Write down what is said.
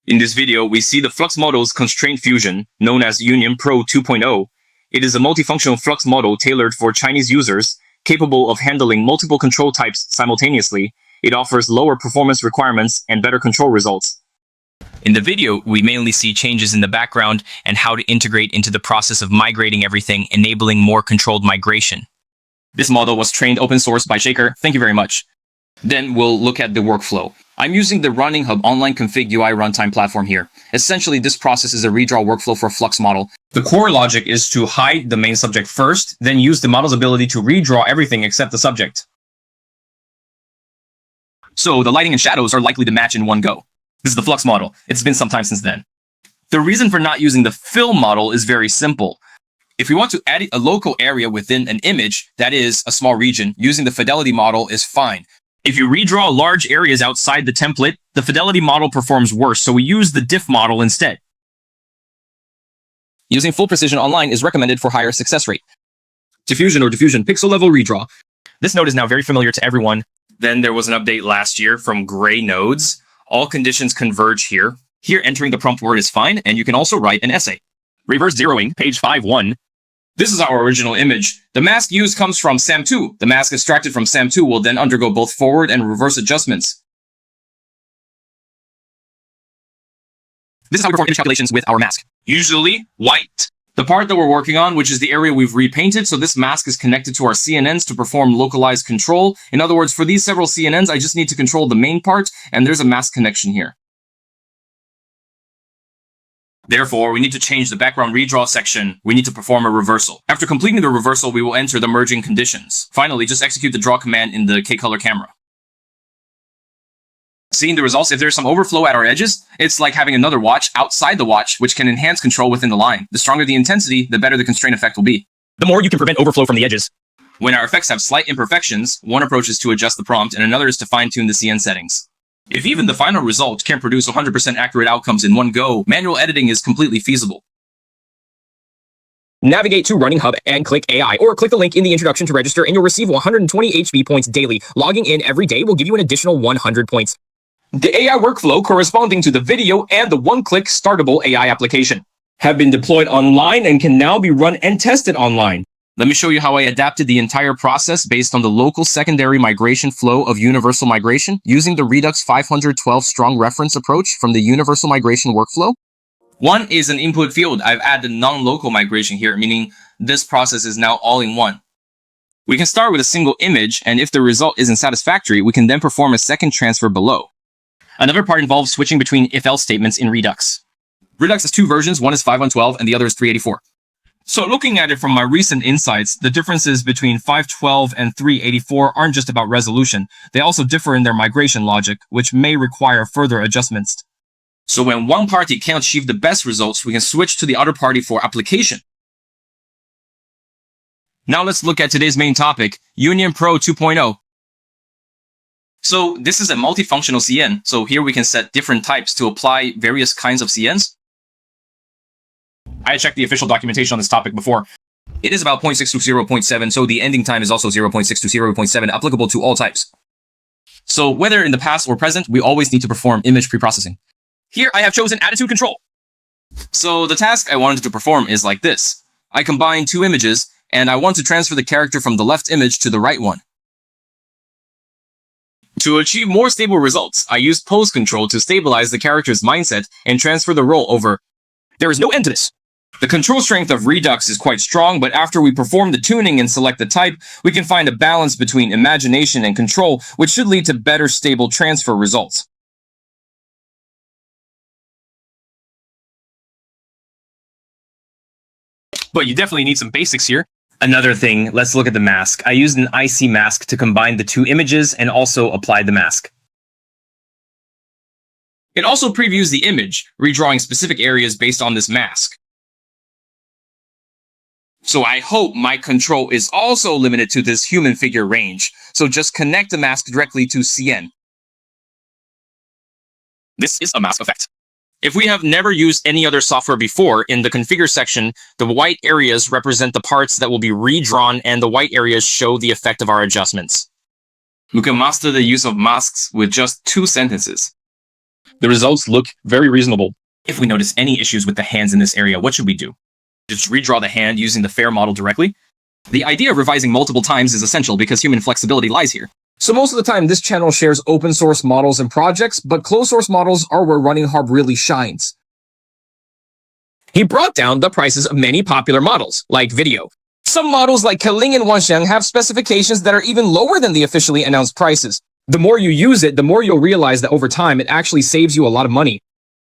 In this video, we see the Flux model's constraint fusion, known as Youyun Pro 2.0. It is a multifunctional Flux model tailored for Chinese users, capable of handling multiple control types simultaneously. It offers lower performance requirements and better control results. In the video, we mainly see changes in the background and how to integrate into the process of migrating everything, enabling more controlled migration. This model was trained open source by Shaker. Thank you very much. Then we'll look at the workflow. I'm using the RunningHub online config UI runtime platform here. Essentially, this process is a redraw workflow for Flux model. The core logic is to hide the main subject first, then use the model's ability to redraw everything except the subject. So the lighting and shadows are likely to match in one go. This is the Flux model. It's been some time since then. The reason for not using the fill model is very simple. If we want to add a local area within an image, that is, a small region, using the fidelity model is fine. If you redraw large areas outside the template, the fidelity model performs worse, so we use the diff model instead. Using full precision online is recommended for higher success rate. Diffusion or diffusion pixel level redraw. This node is now very familiar to everyone. Then there was an update last year from gray nodes. All conditions converge here. Here, entering the prompt word is fine, and you can also write an essay. Reverse zeroing, page 5.1. This is our original image. The mask used comes from SAM2. The mask extracted from SAM2 will then undergo both forward and reverse adjustments. This is how we perform image calculations with our mask. Usually white. The part that we're working on, which is the area we've repainted, so this mask is connected to our CNNs to perform localized control. In other words, for these several CNNs, I just need to control the main part, and there's a mask connection here. Therefore, we need to change the background redraw section. We need to perform a reversal. After completing the reversal, we will enter the merging conditions. Finally, just execute the draw command in the K-color camera. Seeing the results, if there's some overflow at our edges, it's like having another watch outside the watch, which can enhance control within the line. The stronger the intensity, the better the constraint effect will be. The more you can prevent overflow from the edges. When our effects have slight imperfections, one approach is to adjust the prompt, and another is to fine-tune the CN settings. If even the final result can't produce 100% accurate outcomes in one go, manual editing is completely feasible. Navigate to RunningHub and click AI, or click the link in the introduction to register and you'll receive 120 HB points daily. Logging in every day will give you an additional 100 points. The AI workflow corresponding to the video and the one-click startable AI application have been deployed online and can now be run and tested online. Let me show you how I adapted the entire process based on the local secondary migration flow of universal migration using the Redux 512 strong reference approach from the universal migration workflow. One is an input field. I've added non-local migration here, meaning this process is now all in one. We can start with a single image, and if the result isn't satisfactory, we can then perform a second transfer below. Another part involves switching between if-else statements in Redux. Redux has two versions, one is 5.112 and the other is 3.84. So looking at it from my recent insights, the differences between 5.12 and 3.84 aren't just about resolution. They also differ in their migration logic, which may require further adjustments. So when one party can't achieve the best results, we can switch to the other party for application. Now let's look at today's main topic, Youyun Pro 2.0. So this is a multifunctional CN. So here we can set different types to apply various kinds of CNs. I checked the official documentation on this topic before. It is about 0.620.7, so the ending time is also 0.620.7, applicable to all types. So whether in the past or present, we always need to perform image preprocessing. Here I have chosen attitude control. So the task I wanted to perform is like this. I combine two images, and I want to transfer the character from the left image to the right one. To achieve more stable results, I use pose control to stabilize the character's mindset and transfer the role over. There is no end to this. The control strength of Redux is quite strong, but after we perform the tuning and select the type, we can find a balance between imagination and control, which should lead to better stable transfer results. But you definitely need some basics here. Another thing, let's look at the mask. I used an IC mask to combine the two images and also applied the mask. It also previews the image, redrawing specific areas based on this mask. So I hope my control is also limited to this human figure range. So just connect the mask directly to CN. This is a mask effect. If we have never used any other software before, in the configure section, the white areas represent the parts that will be redrawn and the white areas show the effect of our adjustments. We can master the use of masks with just 2 sentences. The results look very reasonable. If we notice any issues with the hands in this area, what should we do? Just redraw the hand using the fair model directly? The idea of revising multiple times is essential because human flexibility lies here. So most of the time, this channel shares open source models and projects, but closed source models are where RunningHub really shines. He brought down the prices of many popular models, like video. Some models like Keling and Wanxiang have specifications that are even lower than the officially announced prices. The more you use it, the more you'll realize that over time, it actually saves you a lot of money.